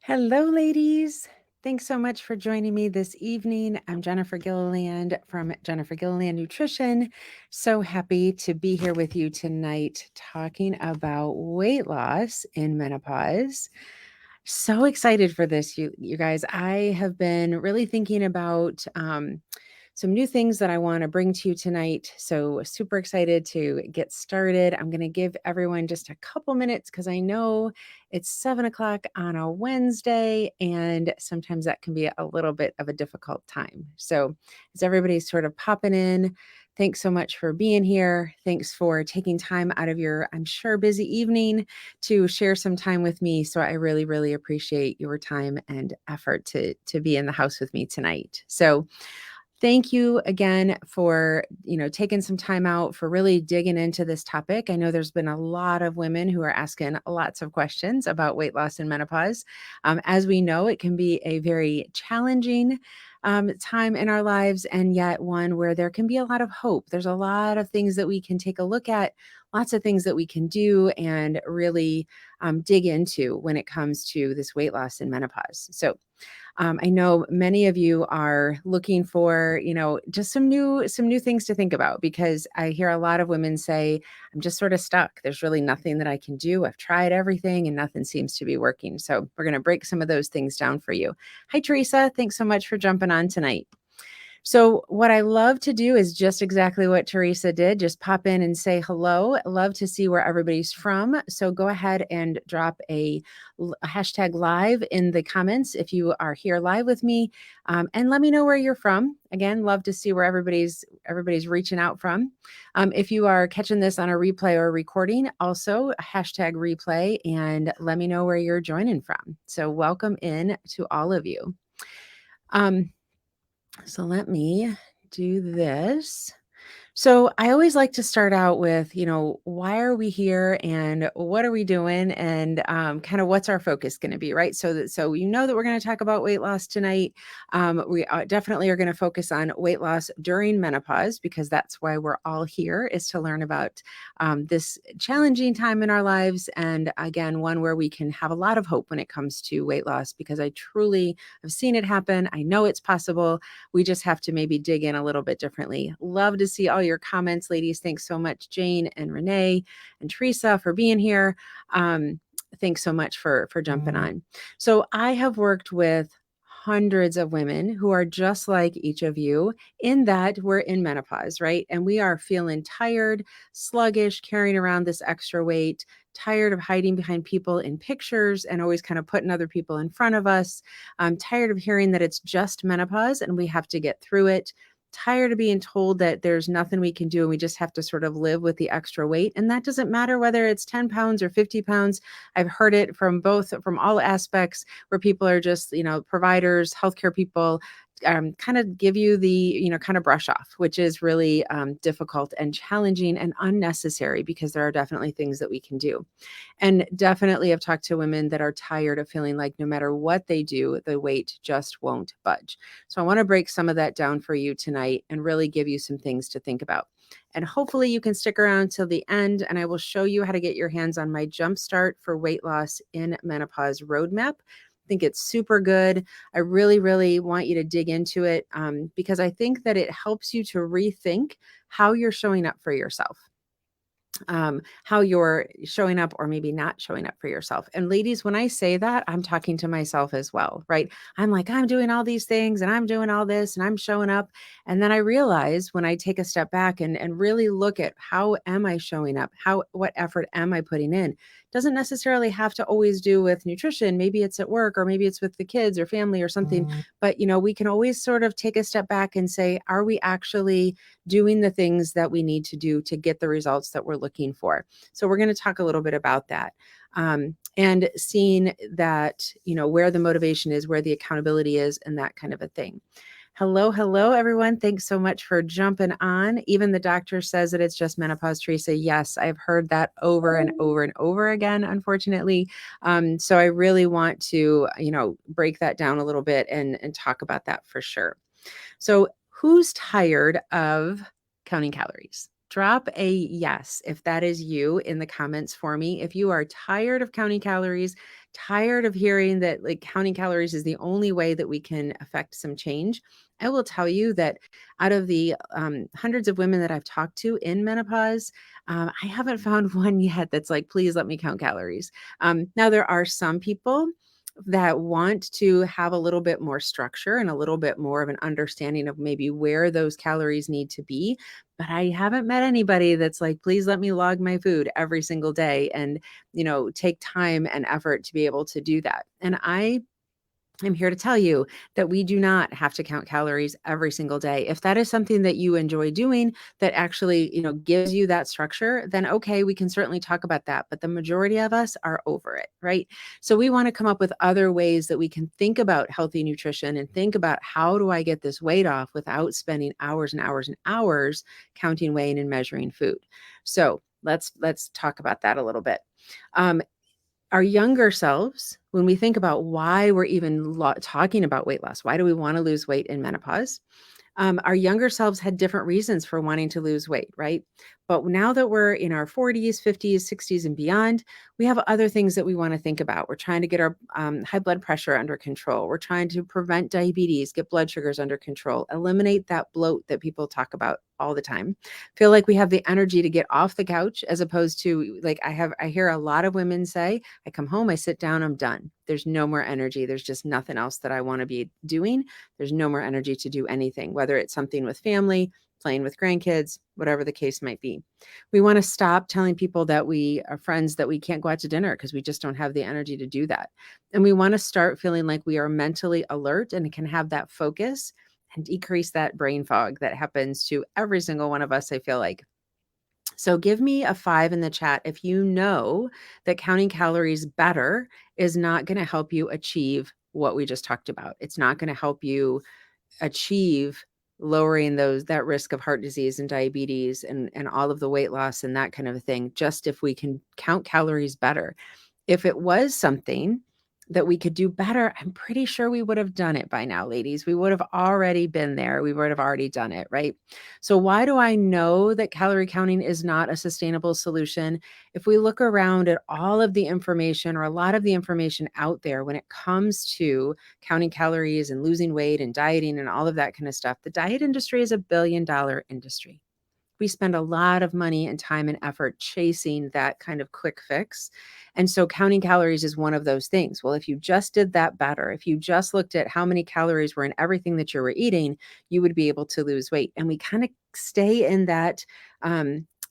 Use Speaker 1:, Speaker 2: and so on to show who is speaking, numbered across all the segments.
Speaker 1: Hello, ladies. Thanks so much for joining me this evening. I'm Jennifer Gilliland from Jennifer Gilliland Nutrition. So happy to be here with you tonight talking about weight loss in menopause. So excited for this, you guys. I have been really thinking about some new things that I want to bring to you tonight. So, super excited to get started. I'm going to give everyone just a couple minutes because I know it's 7 o'clock on a Wednesday, and sometimes that can be a little bit of a difficult time. So, as everybody's sort of popping in, thanks so much for being here. Thanks for taking time out of your, I'm sure, busy evening to share some time with me. So, I really, really appreciate your time and effort to be in the house with me tonight. So, thank you again for, taking some time out for really digging into this topic. I know there's been a lot of women who are asking lots of questions about weight loss and menopause. As we know, it can be a very challenging time in our lives, and yet one where there can be a lot of hope. There's a lot of things that we can take a look at, lots of things that we can do and really dig into when it comes to this weight loss and menopause. So, I know many of you are looking for, just some new things to think about, because I hear a lot of women say, I'm just sort of stuck. There's really nothing that I can do. I've tried everything and nothing seems to be working. So we're going to break some of those things down for you. Hi, Teresa. Thanks so much for jumping on tonight. So, what I love to do is just exactly what Teresa did, just pop in and say hello. Love to see where everybody's from. So, go ahead and drop a hashtag live in the comments if you are here live with me, and let me know where you're from. Again, love to see where everybody's reaching out from. If you are catching this on a replay or a recording, also hashtag replay and let me know where you're joining from. So, welcome in to all of you. So let me do this. So I always like to start out with, why are we here and what are we doing, and kind of what's our focus going to be, right? So you know that we're going to talk about weight loss tonight. We definitely are going to focus on weight loss during menopause, because that's why we're all here, is to learn about this challenging time in our lives, and again, one where we can have a lot of hope when it comes to weight loss, because I truly have seen it happen. I know it's possible. We just have to maybe dig in a little bit differently. Love to see all your comments, ladies. Thanks so much, Jane and Renee and Teresa, for being here. Thanks so much for jumping on. So I have worked with hundreds of women who are just like each of you, in that we're in menopause, right? And we are feeling tired, sluggish, carrying around this extra weight, tired of hiding behind people in pictures and always kind of putting other people in front of us. I'm tired of hearing that it's just menopause and we have to get through it. Tired of being told that there's nothing we can do and we just have to sort of live with the extra weight. And that doesn't matter whether it's 10 pounds or 50 pounds. I've heard it from all aspects, where people are just, providers, healthcare people, kind of give you the, kind of brush off, which is really difficult and challenging and unnecessary, because there are definitely things that we can do. And definitely I've talked to women that are tired of feeling like no matter what they do, the weight just won't budge. So I want to break some of that down for you tonight and really give you some things to think about. And hopefully you can stick around till the end, and I will show you how to get your hands on my Jumpstart for Weight Loss in Menopause roadmap. I think it's super good. I really, really want you to dig into it, because I think that it helps you to rethink how you're showing up for yourself, how you're showing up or maybe not showing up for yourself. And ladies, when I say that, I'm talking to myself as well, right? I'm like, I'm doing all these things and I'm doing all this and I'm showing up. And then I realize, when I take a step back and really look at how am I showing up? What effort am I putting in? Doesn't necessarily have to always do with nutrition. Maybe it's at work, or maybe it's with the kids or family or something. But we can always sort of take a step back and say, are we actually doing the things that we need to do to get the results that we're looking for? So we're going to talk a little bit about that. And seeing that, where the motivation is, where the accountability is, and that kind of a thing. Hello, everyone. Thanks so much for jumping on. Even the doctor says that it's just menopause, Teresa. Yes, I've heard that over and over and over again, unfortunately. So I really want to, break that down a little bit and talk about that for sure. So who's tired of counting calories? Drop a yes if that is you in the comments for me. If you are tired of counting calories, tired of hearing that like counting calories is the only way that we can affect some change, I will tell you that out of the hundreds of women that I've talked to in menopause, I haven't found one yet that's like, please let me count calories. Now, there are some people that want to have a little bit more structure and a little bit more of an understanding of maybe where those calories need to be. But I haven't met anybody that's like, please let me log my food every single day and, take time and effort to be able to do that. And I'm here to tell you that we do not have to count calories every single day. If that is something that you enjoy doing that actually, gives you that structure, then okay, we can certainly talk about that. But the majority of us are over it, right? So we want to come up with other ways that we can think about healthy nutrition and think about how do I get this weight off without spending hours and hours and hours counting, weighing, and measuring food. So let's talk about that a little bit. Um, our younger selves, when we think about why we're even talking about weight loss, why do we want to lose weight in menopause? Our younger selves had different reasons for wanting to lose weight, right? But now that we're in our 40s, 50s, 60s, and beyond, we have other things that we want to think about. We're trying to get our high blood pressure under control. We're trying to prevent diabetes, get blood sugars under control, eliminate that bloat that people talk about all the time. Feel like we have the energy to get off the couch as opposed to like I hear a lot of women say, I come home, I sit down, I'm done. There's no more energy. There's just nothing else that I want to be doing. There's no more energy to do anything, whether it's something with family, playing with grandkids, whatever the case might be. We want to stop telling people that we are friends that we can't go out to dinner because we just don't have the energy to do that. And we want to start feeling like we are mentally alert and can have that focus and decrease that brain fog that happens to every single one of us, I feel like. So give me a 5 in the chat if you know that counting calories better is not going to help you achieve what we just talked about. It's not going to help you achieve lowering that risk of heart disease and diabetes and all of the weight loss and that kind of thing, just if we can count calories better. If it was something that we could do better, I'm pretty sure we would have done it by now, ladies. We would have already been there. We would have already done it, right? So why do I know that calorie counting is not a sustainable solution? If we look around at all of the information or a lot of the information out there when it comes to counting calories and losing weight and dieting and all of that kind of stuff, the diet industry is $1 billion industry. We spend a lot of money and time and effort chasing that kind of quick fix. And so counting calories is one of those things. Well, if you just did that better, if you just looked at how many calories were in everything that you were eating, you would be able to lose weight. And we kind of stay in that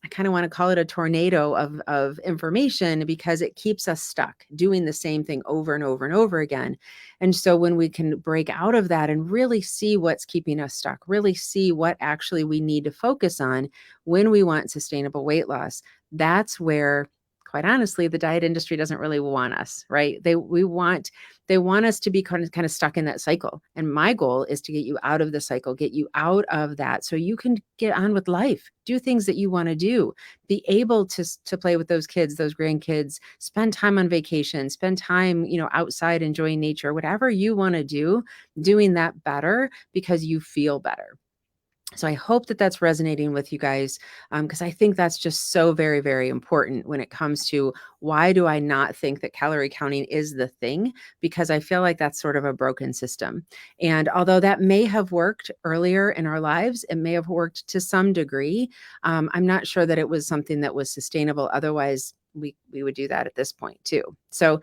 Speaker 1: I kind of want to call it a tornado of information because it keeps us stuck doing the same thing over and over and over again. And so when we can break out of that and really see what's keeping us stuck, really see what actually we need to focus on when we want sustainable weight loss, that's where quite honestly the diet industry doesn't really want us, right? They want us to be kind of stuck in that cycle. And my goal is to get you out of the cycle, get you out of that so you can get on with life, do things that you want to do, be able to play with those kids, those grandkids, spend time on vacation, spend time, outside enjoying nature, whatever you want to do, doing that better because you feel better. So I hope that that's resonating with you guys because I think that's just so very, very important when it comes to why do I not think that calorie counting is the thing? Because I feel like that's sort of a broken system. And although that may have worked earlier in our lives, it may have worked to some degree. I'm not sure that it was something that was sustainable. Otherwise, we would do that at this point too. So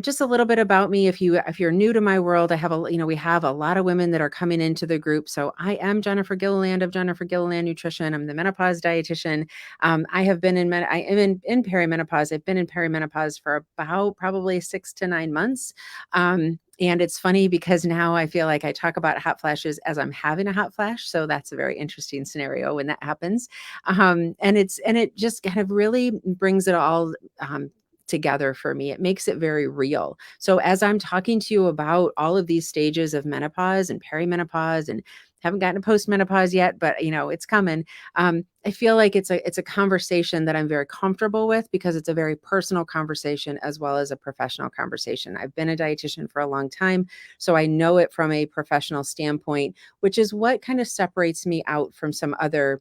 Speaker 1: just a little bit about me. If you're new to my world, we have a lot of women that are coming into the group. So I am Jennifer Gilliland of Jennifer Gilliland Nutrition. I'm the menopause dietitian. I have been I am in perimenopause. I've been in perimenopause for about probably 6 to 9 months. And it's funny because now I feel like I talk about hot flashes as I'm having a hot flash. So that's a very interesting scenario when that happens. And it just kind of really brings it all together for me. It makes it very real. So as I'm talking to you about all of these stages of menopause and perimenopause and haven't gotten to postmenopause yet, but it's coming. I feel like it's a conversation that I'm very comfortable with because it's a very personal conversation as well as a professional conversation. I've been a dietitian for a long time, so I know it from a professional standpoint, which is what kind of separates me out from some other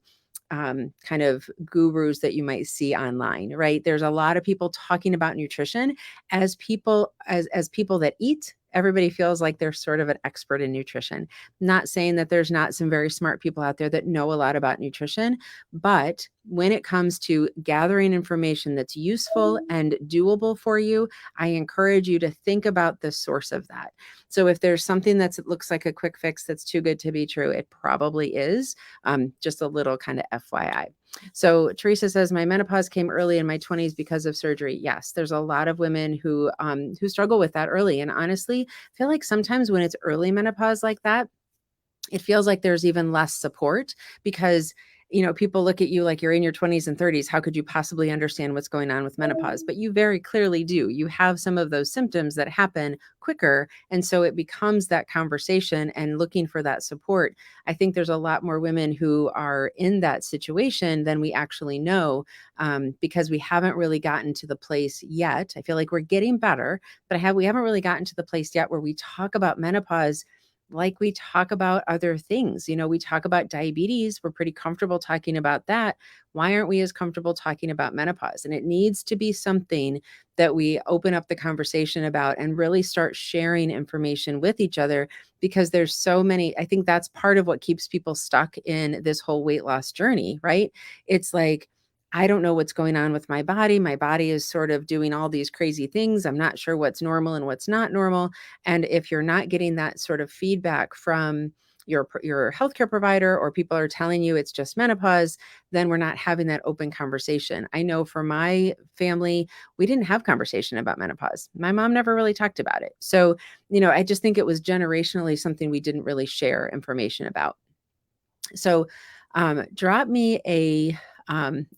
Speaker 1: kind of gurus that you might see online, right? There's a lot of people talking about nutrition as people that eat. Everybody feels like they're sort of an expert in nutrition. Not saying that there's not some very smart people out there that know a lot about nutrition, but when it comes to gathering information that's useful and doable for you, I encourage you to think about the source of that. So if there's something that looks like a quick fix that's too good to be true, it probably is. Just a little kind of FYI. So Teresa says, my menopause came early in my 20s because of surgery. Yes, there's a lot of women who struggle with that early. And honestly, I feel like sometimes when it's early menopause like that, it feels like there's even less support because people look at you like you're in your 20s and 30s. How could you possibly understand what's going on with menopause? But you very clearly do. You have some of those symptoms that happen quicker, and so it becomes that conversation and looking for that support. I think there's a lot more women who are in that situation than we actually know, because we haven't really gotten to the place yet. I feel like we're getting better, but we haven't really gotten to the place yet where we talk about menopause like we talk about other things. We talk about diabetes. We're pretty comfortable talking about that. Why aren't we as comfortable talking about menopause? And it needs to be something that we open up the conversation about and really start sharing information with each other, because there's so many. I think that's part of what keeps people stuck in this whole weight loss journey, right? It's like, I don't know what's going on with my body. My body is sort of doing all these crazy things. I'm not sure what's normal and what's not normal. And if you're not getting that sort of feedback from your healthcare provider, or people are telling you it's just menopause, then we're not having that open conversation. I know for my family, we didn't have conversation about menopause. My mom never really talked about it. So, I just think it was generationally something we didn't really share information about. So, drop me a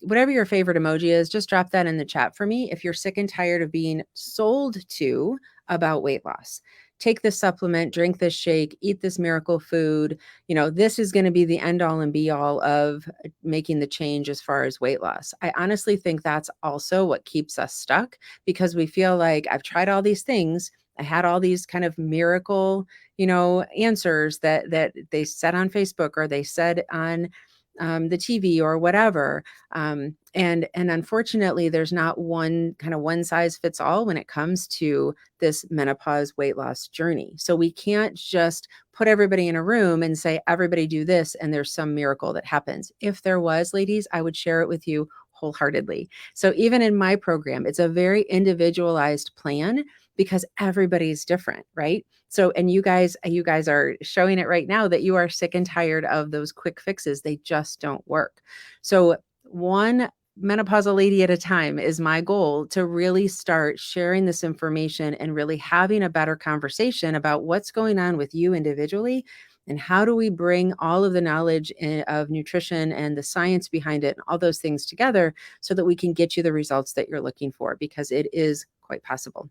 Speaker 1: whatever your favorite emoji is, just drop that in the chat for me if you're sick and tired of being sold to about weight loss. Take this supplement, drink this shake, eat this miracle food. This is going to be the end all and be all of making the change as far as weight loss. I honestly think that's also what keeps us stuck, because we feel like I've tried all these things. I had all these kind of miracle, answers that they said on Facebook or they said on the TV or whatever. And unfortunately, there's not one size fits all when it comes to this menopause weight loss journey. So we can't just put everybody in a room and say, everybody do this, and there's some miracle that happens. If there was, ladies, I would share it with you wholeheartedly. So even in my program, it's a very individualized plan because everybody's different, right? So, and you guys are showing it right now that you are sick and tired of those quick fixes. They just don't work. So one menopausal lady at a time is my goal, to really start sharing this information and really having a better conversation about what's going on with you individually, and how do we bring all of the knowledge of nutrition and the science behind it and all those things together so that we can get you the results that you're looking for, because it is quite possible.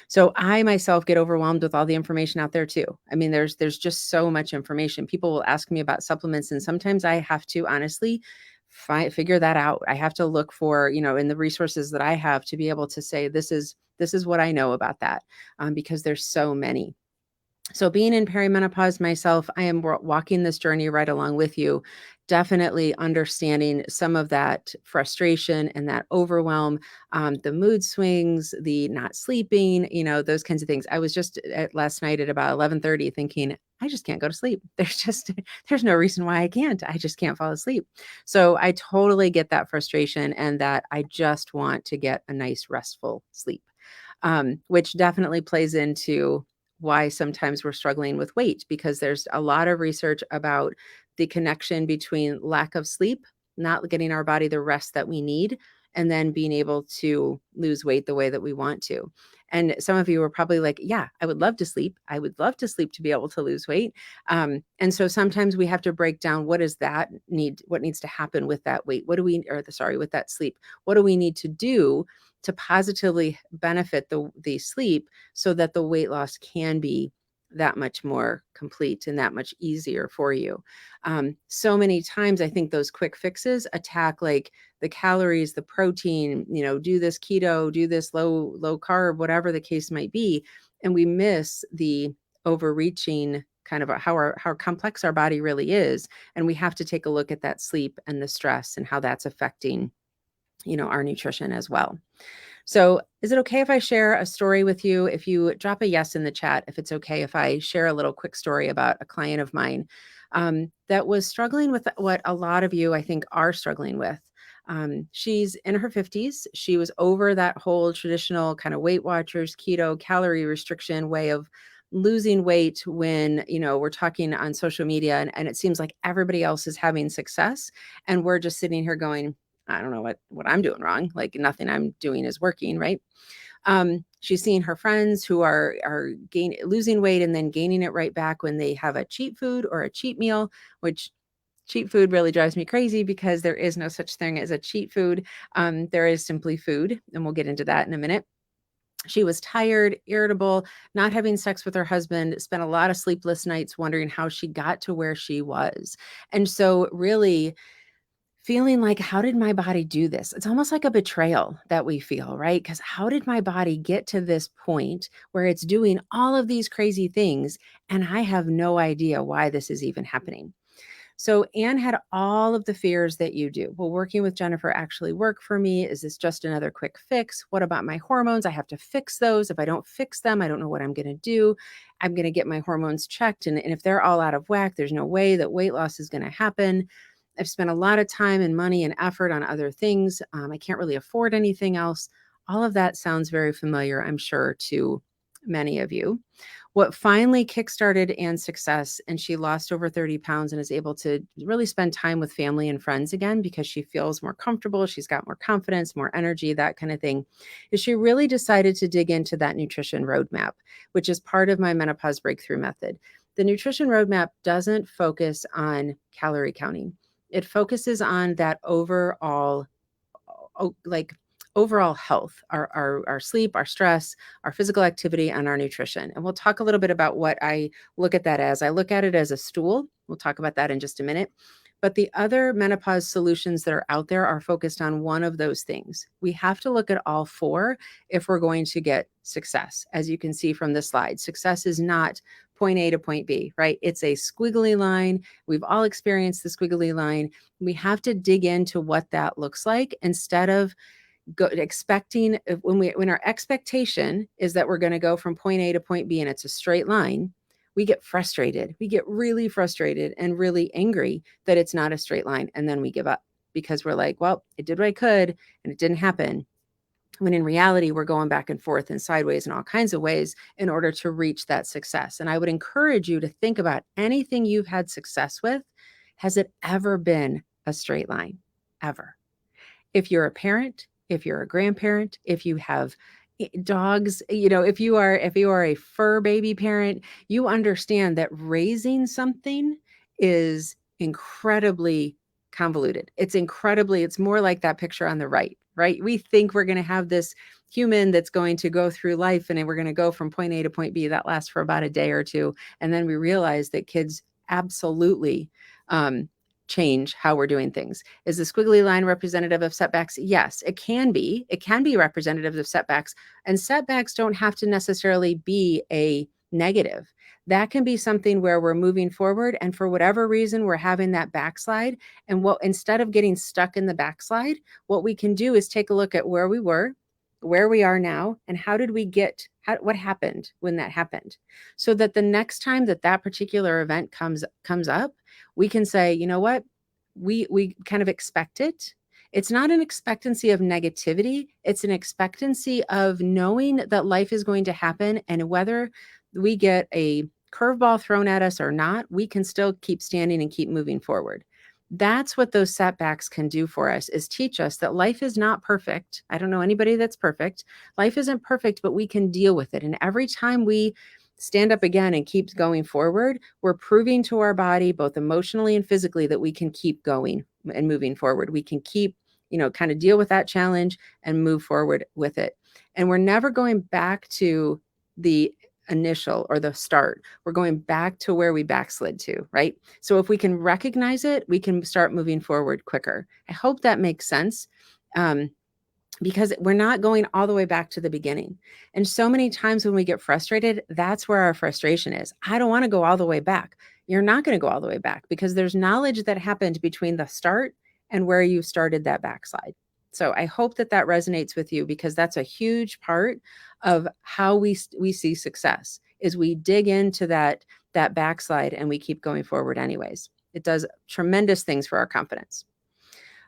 Speaker 1: So I myself get overwhelmed with all the information out there too. I mean, there's just so much information. People will ask me about supplements, and sometimes I have to honestly figure that out. I have to look for, in the resources that I have, to be able to say, this is what I know about that, because there's so many. So being in perimenopause myself, I am walking this journey right along with you, definitely understanding some of that frustration and that overwhelm, the mood swings, the not sleeping, those kinds of things. I was just last night at about 11:30 thinking, I just can't go to sleep. There's no reason why I can't. I just can't fall asleep. So I totally get that frustration, and that I just want to get a nice restful sleep, which definitely plays into why sometimes we're struggling with weight, because there's a lot of research about the connection between lack of sleep, not getting our body the rest that we need, and then being able to lose weight the way that we want to. And some of you are probably like, yeah, I would love to sleep. I would love to sleep to be able to lose weight. And so sometimes we have to break down, what needs to happen with that weight? With that sleep? What do we need to do to positively benefit the sleep so that the weight loss can be that much more complete and that much easier for you? So many times I think those quick fixes attack like the calories, the protein, do this keto, do this low carb, whatever the case might be. And we miss the overreaching kind of how complex our body really is. And we have to take a look at that sleep and the stress and how that's affecting, our nutrition as well. So, is it okay if I share a story with you? If you drop a yes in the chat, if it's okay if I share a little quick story about a client of mine that was struggling with what a lot of you, I think, are struggling with. She's in her 50s. She was over that whole traditional kind of Weight Watchers, keto, calorie restriction way of losing weight when, we're talking on social media and it seems like everybody else is having success. And we're just sitting here going, I don't know what I'm doing wrong. Like nothing I'm doing is working, right? She's seeing her friends who are losing weight and then gaining it right back when they have a cheat food or a cheat meal, which cheat food really drives me crazy because there is no such thing as a cheat food. There is simply food, and we'll get into that in a minute. She was tired, irritable, not having sex with her husband, spent a lot of sleepless nights wondering how she got to where she was. And so really feeling like, how did my body do this? It's almost like a betrayal that we feel, right? Because how did my body get to this point where it's doing all of these crazy things and I have no idea why this is even happening? So Anne had all of the fears that you do. Will working with Jennifer actually work for me? Is this just another quick fix? What about my hormones? I have to fix those. If I don't fix them, I don't know what I'm going to do. I'm going to get my hormones checked. And if they're all out of whack, there's no way that weight loss is going to happen. I've spent a lot of time and money and effort on other things. I can't really afford anything else. All of that sounds very familiar, I'm sure, to many of you. What finally kickstarted Anne's success, and she lost over 30 pounds and is able to really spend time with family and friends again because she feels more comfortable. She's got more confidence, more energy, that kind of thing, is she really decided to dig into that nutrition roadmap, which is part of my menopause breakthrough method. The nutrition roadmap doesn't focus on calorie counting. It focuses on that overall health, our sleep, our stress, our physical activity, and our nutrition. And we'll talk a little bit about what I look at that as. I look at it as a stool. We'll talk about that in just a minute. But the other menopause solutions that are out there are focused on one of those things. We have to look at all four if we're going to get success. As you can see from the slide, success is not point A to point B, right? It's a squiggly line. We've all experienced the squiggly line. We have to dig into what that looks like instead of expecting when our expectation is that we're going to go from point A to point B and it's a straight line. We get frustrated. We get really frustrated and really angry that it's not a straight line. And then we give up because we're like, well, I did what I could and it didn't happen. When in reality, we're going back and forth and sideways in all kinds of ways in order to reach that success. And I would encourage you to think about anything you've had success with. Has it ever been a straight line? Ever? If you're a parent, if you're a grandparent, if you have dogs, if you are a fur baby parent, you understand that raising something is incredibly convoluted. It's more like that picture on the right? We think we're going to have this human that's going to go through life and then we're going to go from point A to point B. That lasts for about a day or two. And then we realize that kids absolutely change how we're doing things. Is the squiggly line representative of setbacks? Yes, it can be. It can be representative of setbacks. And setbacks don't have to necessarily be a negative. That can be something where we're moving forward and for whatever reason we're having that backslide. And instead of getting stuck in the backslide, what we can do is take a look at where we were, where we are now, and what happened when that happened. So that the next time that particular event comes up, we can say, you know what, we kind of expect it. It's not an expectancy of negativity. It's an expectancy of knowing that life is going to happen. And whether we get a curveball thrown at us or not, we can still keep standing and keep moving forward. That's what those setbacks can do for us, is teach us that life is not perfect. I don't know anybody that's perfect. Life isn't perfect, but we can deal with it. And every time we stand up again and keep going forward, we're proving to our body, both emotionally and physically, that we can keep going and moving forward. We can keep, kind of deal with that challenge and move forward with it. And we're never going back to the initial or the start. We're going back to where we backslid to, right? So if we can recognize it, we can start moving forward quicker. I hope that makes sense. because we're not going all the way back to the beginning. And so many times when we get frustrated, that's where our frustration is. I don't want to go all the way back. You're not going to go all the way back because there's knowledge that happened between the start and where you started that backslide. So I hope that that resonates with you, because that's a huge part of how we see success is we dig into that backslide and we keep going forward anyways. It does tremendous things for our confidence.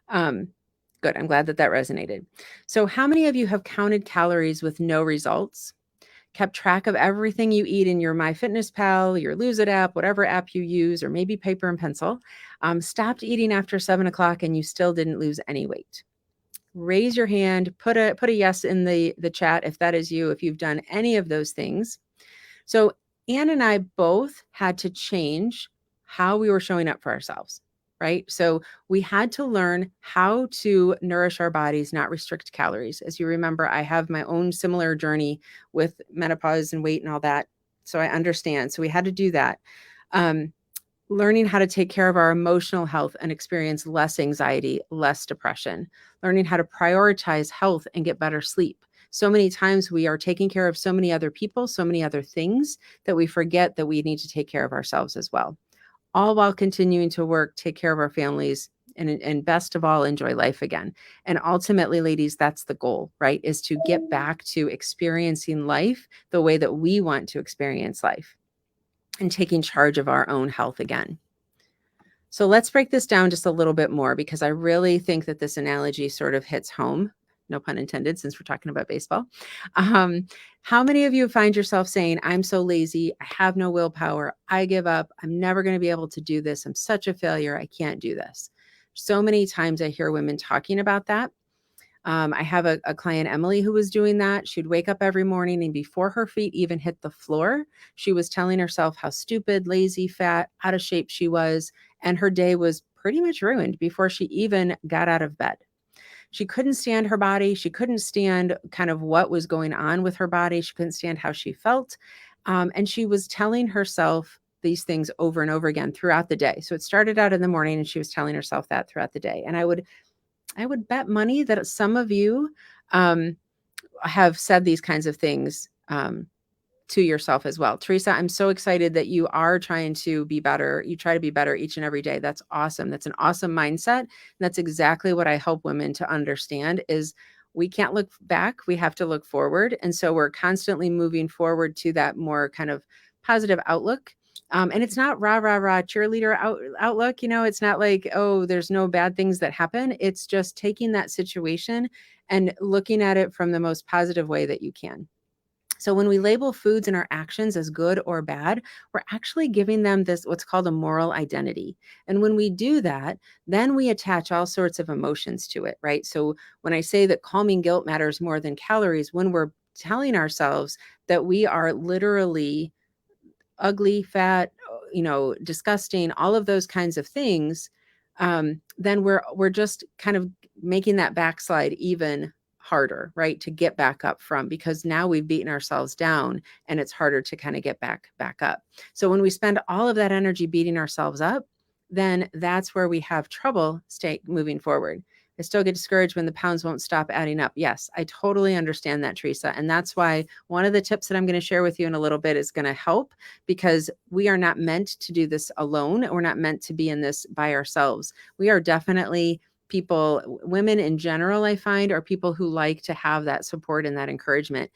Speaker 1: Good. I'm glad that that resonated. So, how many of you have counted calories with no results? Kept track of everything you eat in your MyFitnessPal, your Lose It app, whatever app you use, or maybe paper and pencil? Stopped eating after 7 o'clock and you still didn't lose any weight? Raise your hand. Put a yes in the chat if that is you. If you've done any of those things. So Anne and I both had to change how we were showing up for ourselves, right? So we had to learn how to nourish our bodies, not restrict calories. As you remember, I have my own similar journey with menopause and weight and all that. So I understand. So we had to do that. Learning how to take care of our emotional health and experience less anxiety, less depression, learning how to prioritize health and get better sleep. So many times we are taking care of so many other people, so many other things that we forget that we need to take care of ourselves as well, all while continuing to work, take care of our families, and best of all, enjoy life again. And ultimately, ladies, that's the goal, right? Is to get back to experiencing life the way that we want to experience life and taking charge of our own health again. So let's break this down just a little bit more, because I really think that this analogy sort of hits home, no pun intended, since we're talking about baseball. How many of you find yourself saying, I'm so lazy, I have no willpower, I give up, I'm never going to be able to do this, I'm such a failure, I can't do this? So many times I hear women talking about that. I have a client, Emily, who was doing that. She'd wake up every morning and before her feet even hit the floor, she was telling herself how stupid, lazy, fat, out of shape she was. And her day was pretty much ruined before she even got out of bed. She couldn't stand her body. She couldn't stand kind of what was going on with her body. She couldn't stand how she felt. And she was telling herself these things over and over again throughout the day. So it started out in the morning and she was telling herself that throughout the day. And I would bet money that some of you have said these kinds of things to yourself as well. Teresa, I'm so excited that you are trying to be better. You try to be better each and every day. That's awesome. That's an awesome mindset. And that's exactly what I help women to understand is we can't look back. We have to look forward. And so we're constantly moving forward to that more kind of positive outlook. And it's not rah, rah, rah cheerleader outlook. It's not like, oh, there's no bad things that happen. It's just taking that situation and looking at it from the most positive way that you can. So when we label foods and our actions as good or bad, we're actually giving them this, what's called a moral identity. And when we do that, then we attach all sorts of emotions to it, right? So when I say that calming guilt matters more than calories, when we're telling ourselves that we are literally ugly, fat, disgusting, all of those kinds of things, then we're just kind of making that backslide even harder, right? To get back up from, because now we've beaten ourselves down and it's harder to kind of get back up. So when we spend all of that energy beating ourselves up, then that's where we have trouble moving forward. I still get discouraged when the pounds won't stop adding up. Yes, I totally understand that, Teresa. And that's why one of the tips that I'm going to share with you in a little bit is going to help, because we are not meant to do this alone. We're not meant to be in this by ourselves. We are definitely people, women in general, I find, are people who like to have that support and that encouragement.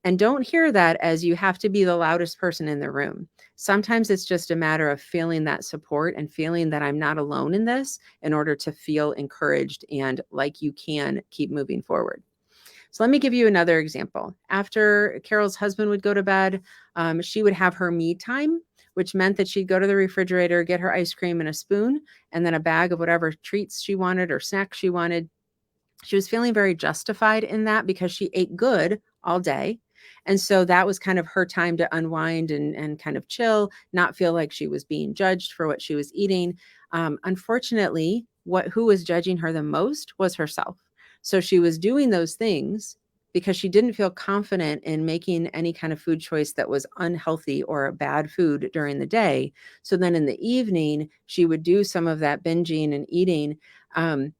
Speaker 1: And don't hear that as you have to be the loudest person in the room. Sometimes it's just a matter of feeling that support and feeling that I'm not alone in this in order to feel encouraged and like you can keep moving forward. So let me give you another example. After Carol's husband would go to bed, she would have her me time, which meant that she'd go to the refrigerator, get her ice cream and a spoon, and then a bag of whatever treats she wanted or snacks she wanted. She was feeling very justified in that because she ate good all day. And so that was kind of her time to unwind and kind of chill, not feel like she was being judged for what she was eating. Unfortunately, who was judging her the most was herself. So she was doing those things because she didn't feel confident in making any kind of food choice that was unhealthy or bad food during the day. So then in the evening, she would do some of that binging and eating, and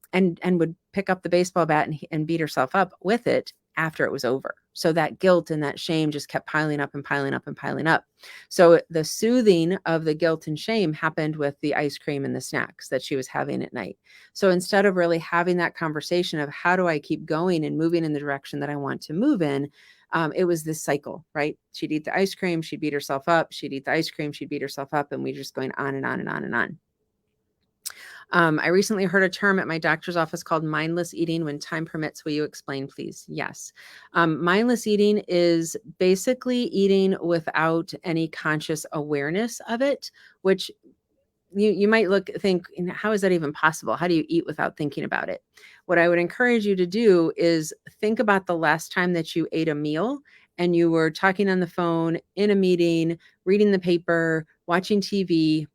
Speaker 1: would pick up the baseball bat and beat herself up with it after it was over. So that guilt and that shame just kept piling up and piling up and piling up. So the soothing of the guilt and shame happened with the ice cream and the snacks that she was having at night. So instead of really having that conversation of how do I keep going and moving in the direction that I want to move in, it was this cycle, right? She'd eat the ice cream, she'd beat herself up, she'd eat the ice cream, she'd beat herself up, and we just going on and on and on and on. I recently heard a term at my doctor's office called mindless eating. When time permits, will you explain, please? Yes. Mindless eating is basically eating without any conscious awareness of it, which you might think, how is that even possible? How do you eat without thinking about it? What I would encourage you to do is think about the last time that you ate a meal and you were talking on the phone, in a meeting, reading the paper, watching TV,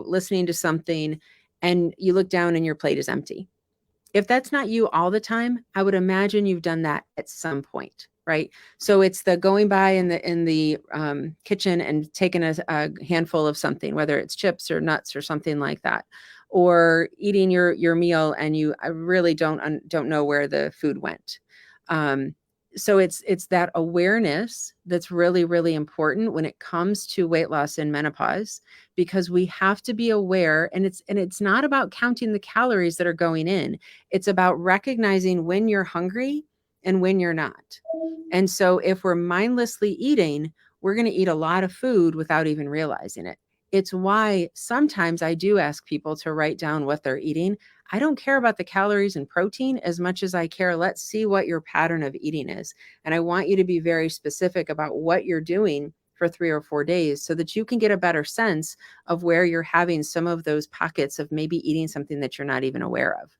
Speaker 1: listening to something, and you look down and your plate is empty. If that's not you all the time, I would imagine you've done that at some point, right? So it's the going by in the kitchen and taking a handful of something, whether it's chips or nuts or something like that, or eating your meal and I really don't know where the food went. So it's that awareness that's really, really important when it comes to weight loss and menopause, because we have to be aware, and it's not about counting the calories that are going in. It's about recognizing when you're hungry and when you're not. And so if we're mindlessly eating, we're going to eat a lot of food without even realizing it. It's why sometimes I do ask people to write down what they're eating. I don't care about the calories and protein as much as I care. Let's see what your pattern of eating is. And I want you to be very specific about what you're doing for 3 or 4 days so that you can get a better sense of where you're having some of those pockets of maybe eating something that you're not even aware of.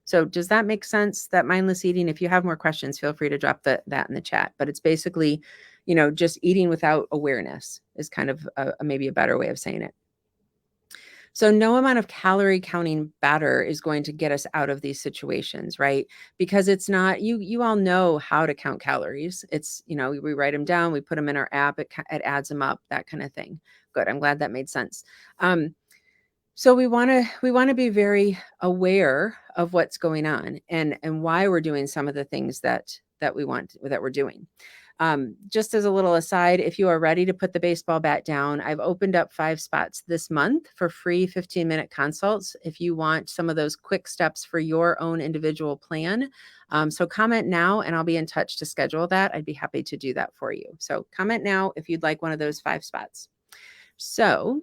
Speaker 1: So does that make sense, that mindless eating? If you have more questions, feel free to drop that in the chat. But it's basically, just eating without awareness is kind of maybe a better way of saying it. So no amount of calorie counting batter is going to get us out of these situations, right? Because it's not, you all know how to count calories. It's, we write them down, we put them in our app, it adds them up, that kind of thing. Good. I'm glad that made sense. So we want to be very aware of what's going on and why we're doing some of the things that we're doing. Just as a little aside, if you are ready to put the baseball bat down, I've opened up 5 spots this month for free 15-minute consults if you want some of those quick steps for your own individual plan. So comment now and I'll be in touch to schedule that. I'd be happy to do that for you. So comment now if you'd like one of those 5 spots. So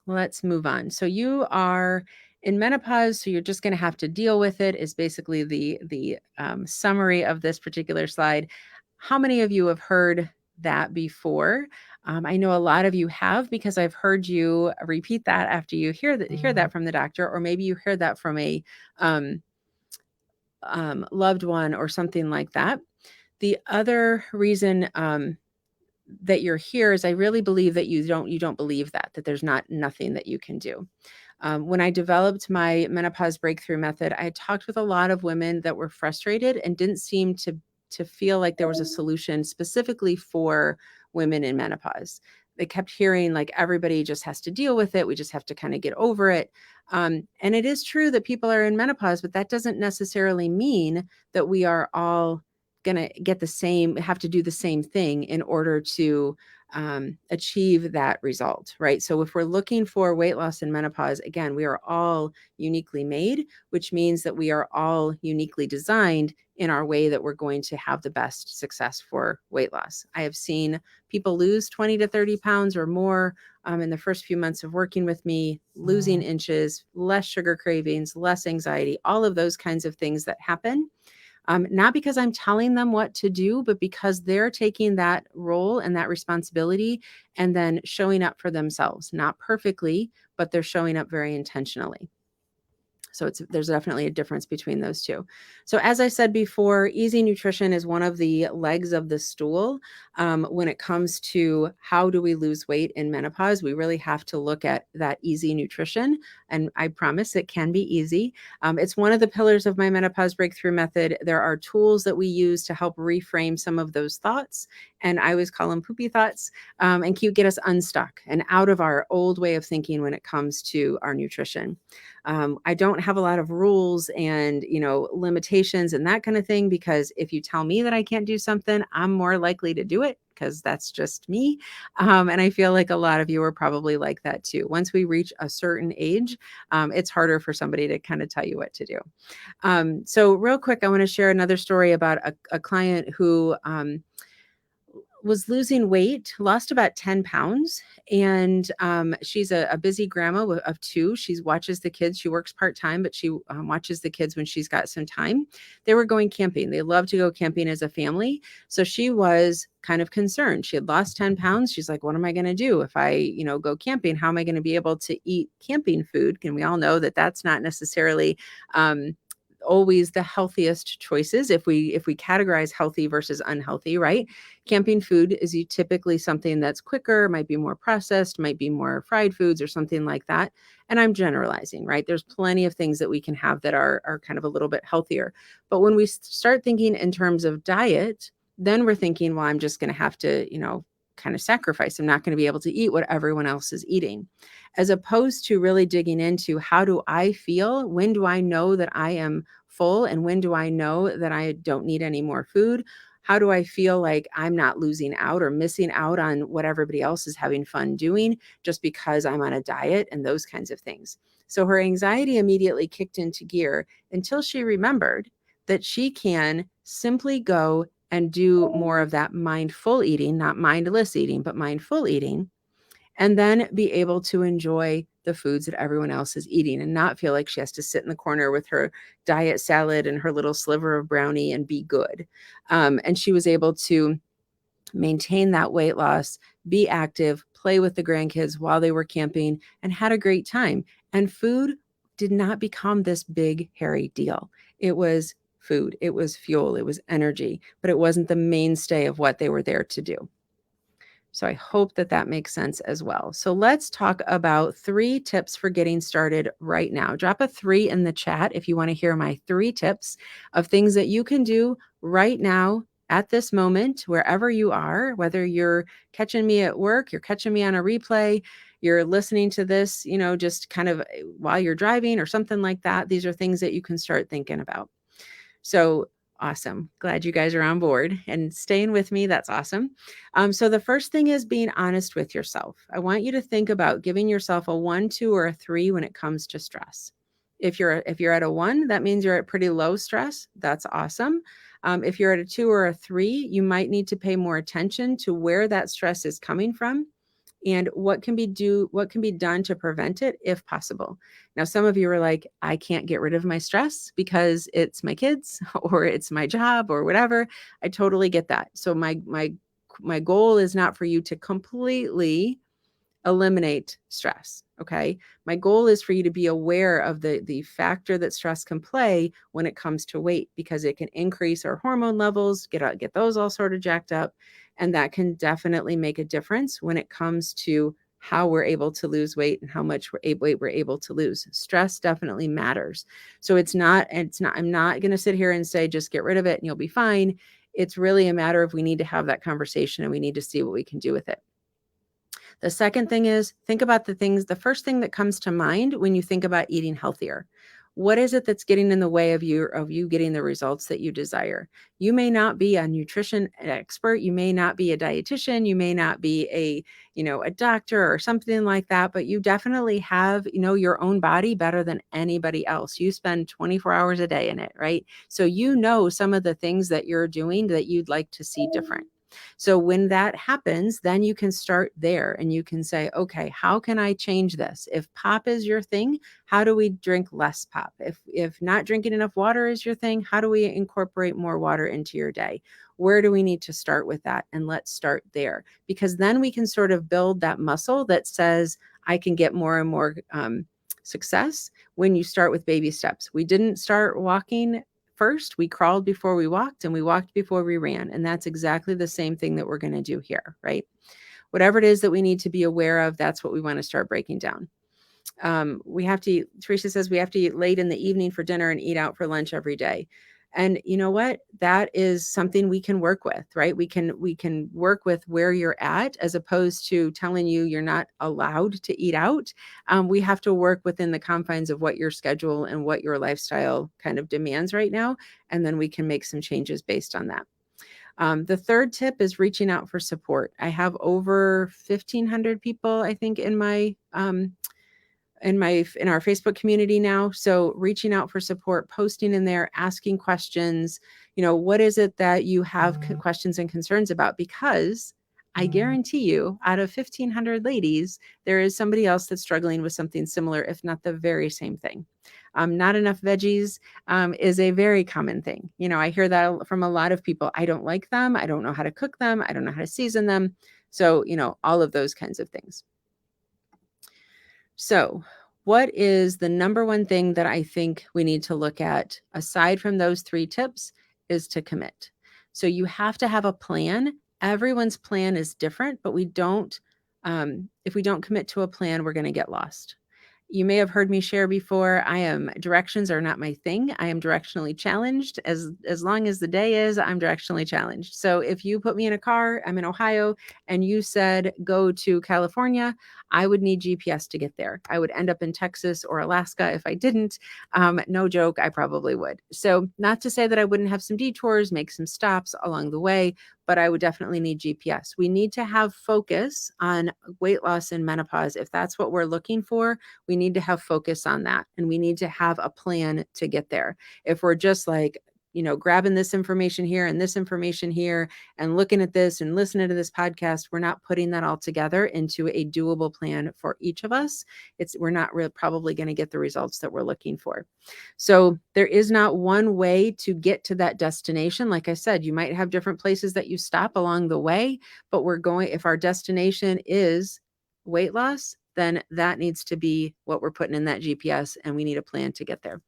Speaker 1: let's move on. So you are in menopause, so you're just going to have to deal with it, is basically the summary of this particular slide. How many of you have heard that before? I know a lot of you have, because I've heard you repeat that after you hear that from the doctor, or maybe you heard that from a loved one or something like that. The other reason that you're here is I really believe that you don't believe that there's nothing that you can do. When I developed my menopause breakthrough method, I had talked with a lot of women that were frustrated and didn't seem to feel like there was a solution specifically for women in menopause. They kept hearing like everybody just has to deal with it. We just have to kind of get over it. And it is true that people are in menopause, but that doesn't necessarily mean that we are all going to have to do the same thing in order to achieve that result, right? So if we're looking for weight loss in menopause, again, we are all uniquely made, which means that we are all uniquely designed in our way that we're going to have the best success for weight loss. I have seen people lose 20 to 30 pounds or more in the first few months of working with me, losing inches, less sugar cravings, less anxiety, all of those kinds of things that happen. Not because I'm telling them what to do, but because they're taking that role and that responsibility and then showing up for themselves, not perfectly, but they're showing up very intentionally. So there's definitely a difference between those two. So as I said before, easy nutrition is one of the legs of the stool. When it comes to how do we lose weight in menopause, we really have to look at that easy nutrition. And I promise it can be easy. It's one of the pillars of my menopause breakthrough method. There are tools that we use to help reframe some of those thoughts. And I always call them poopy thoughts, and get us unstuck and out of our old way of thinking when it comes to our nutrition. I don't have a lot of rules and, limitations and that kind of thing, because if you tell me that I can't do something, I'm more likely to do it because that's just me. And I feel like a lot of you are probably like that too. Once we reach a certain age, it's harder for somebody to kind of tell you what to do. So real quick, I want to share another story about a client who was losing weight, lost about 10 pounds. And she's a busy grandma of two. She watches the kids. She works part time, but she watches the kids when she's got some time. They were going camping. They love to go camping as a family. So she was kind of concerned. She had lost 10 pounds. She's like, what am I going to do if I, go camping? How am I going to be able to eat camping food? And we all know that that's not necessarily always the healthiest choices if we categorize healthy versus unhealthy, right? Camping food is typically something that's quicker, might be more processed, might be more fried foods or something like that. And I'm generalizing, right? There's plenty of things that we can have that are kind of a little bit healthier. But when we start thinking in terms of diet, then we're thinking, well, I'm just going to have to, kind of sacrifice. I'm not going to be able to eat what everyone else is eating, as opposed to really digging into how do I feel? When do I know that I am full? And when do I know that I don't need any more food? How do I feel like I'm not losing out or missing out on what everybody else is having fun doing just because I'm on a diet and those kinds of things? So her anxiety immediately kicked into gear until she remembered that she can simply go and do more of that mindful eating, not mindless eating, but mindful eating, and then be able to enjoy the foods that everyone else is eating and not feel like she has to sit in the corner with her diet salad and her little sliver of brownie and be good. And she was able to maintain that weight loss, be active, play with the grandkids while they were camping, and had a great time. And food did not become this big, hairy deal. It was food, it was fuel, it was energy, but it wasn't the mainstay of what they were there to do. So I hope that that makes sense as well. So let's talk about 3 tips for getting started right now. Drop a 3 in the chat if you want to hear my 3 tips of things that you can do right now at this moment, wherever you are, whether you're catching me at work, you're catching me on a replay, you're listening to this, just kind of while you're driving or something like that. These are things that you can start thinking about. So awesome. Glad you guys are on board and staying with me. That's awesome. So the first thing is being honest with yourself. I want you to think about giving yourself a 1, 2, or a 3 when it comes to stress. If you're at a 1, that means you're at pretty low stress. That's awesome. If you're at a 2 or a 3, you might need to pay more attention to where that stress is coming from and what can be done to prevent it if possible. Now, some of you are like, I can't get rid of my stress because it's my kids or it's my job or whatever. I totally get that. So my goal is not for you to completely eliminate stress. Okay. My goal is for you to be aware of the factor that stress can play when it comes to weight, because it can increase our hormone levels, get those all sort of jacked up. And that can definitely make a difference when it comes to how we're able to lose weight and how much weight we're able to lose. Stress definitely matters. So I'm not going to sit here and say, just get rid of it and you'll be fine. It's really a matter of we need to have that conversation and we need to see what we can do with it. The second thing is think about the first thing that comes to mind when you think about eating healthier. What is it that's getting in the way of you getting the results that you desire? You may not be a nutrition expert, you may not be a dietitian, you may not be a doctor or something like that, but you definitely have, your own body better than anybody else. You spend 24 hours a day in it, right? So some of the things that you're doing that you'd like to see different. So when that happens, then you can start there and you can say, okay, how can I change this? If pop is your thing, how do we drink less pop? If not drinking enough water is your thing, how do we incorporate more water into your day? Where do we need to start with that? And let's start there, because then we can sort of build that muscle that says, I can get more and more success when you start with baby steps. We didn't start walking first. We crawled before we walked and we walked before we ran. And that's exactly the same thing that we're going to do here, right? Whatever it is that we need to be aware of, that's what we want to start breaking down. Teresa says we have to eat late in the evening for dinner and eat out for lunch every day. And you know what? That is something we can work with, right? We can work with where you're at, as opposed to telling you you're not allowed to eat out. We have to work within the confines of what your schedule and what your lifestyle kind of demands right now, and then we can make some changes based on that. The third tip is reaching out for support. I have over 1,500 people, I think, in our Facebook community now. So reaching out for support, posting in there, asking questions, what is it that you have questions and concerns about? Because I guarantee you, out of 1,500 ladies, there is somebody else that's struggling with something similar, if not the very same thing. Not enough veggies is a very common thing. I hear that from a lot of people. I don't like them. I don't know how to cook them. I don't know how to season them. So, all of those kinds of things. So, what is the number one thing that I think we need to look at aside from those 3 tips is to commit. So, you have to have a plan. Everyone's plan is different, but if we don't commit to a plan, we're going to get lost. You may have heard me share before, directions are not my thing. I am directionally challenged. As long as the day is, I'm directionally challenged. So if you put me in a car, I'm in Ohio, and you said go to California, I would need GPS to get there. I would end up in Texas or Alaska if I didn't. No joke, I probably would. So not to say that I wouldn't have some detours, make some stops along the way, but I would definitely need GPS. We need to have focus on weight loss and menopause. If that's what we're looking for, we need to have focus on that, and we need to have a plan to get there. If we're just like, grabbing this information here and this information here and looking at this and listening to this podcast, we're not putting that all together into a doable plan for each of us. We're not probably going to get the results that we're looking for. So there is not one way to get to that destination. Like I said, you might have different places that you stop along the way, but if our destination is weight loss, then that needs to be what we're putting in that GPS, and we need a plan to get there.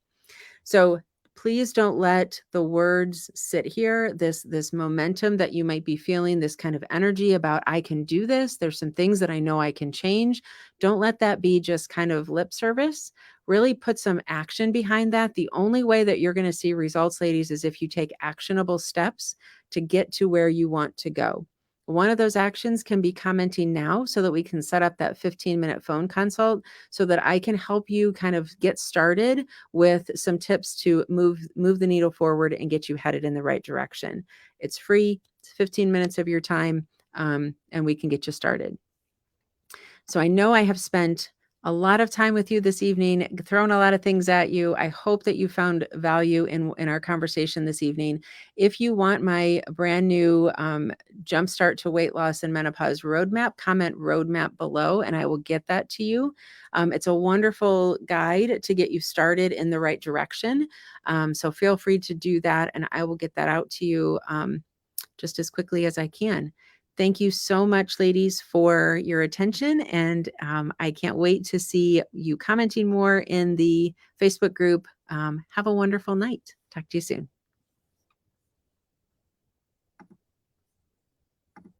Speaker 1: So please don't let the words sit here, this momentum that you might be feeling, this kind of energy about, I can do this. There's some things that I know I can change. Don't let that be just kind of lip service. Really put some action behind that. The only way that you're going to see results, ladies, is if you take actionable steps to get to where you want to go. One of those actions can be commenting now so that we can set up that 15-minute phone consult so that I can help you kind of get started with some tips to move the needle forward and get you headed in the right direction. It's free. It's 15 minutes of your time, and we can get you started. So I know I have spent a lot of time with you this evening, thrown a lot of things at you. I hope that you found value in our conversation this evening. If you want my brand new Jumpstart to Weight Loss and Menopause Roadmap, comment roadmap below and I will get that to you. It's a wonderful guide to get you started in the right direction. So feel free to do that and I will get that out to you just as quickly as I can. Thank you so much, ladies, for your attention. And I can't wait to see you commenting more in the Facebook group. Have a wonderful night. Talk to you soon.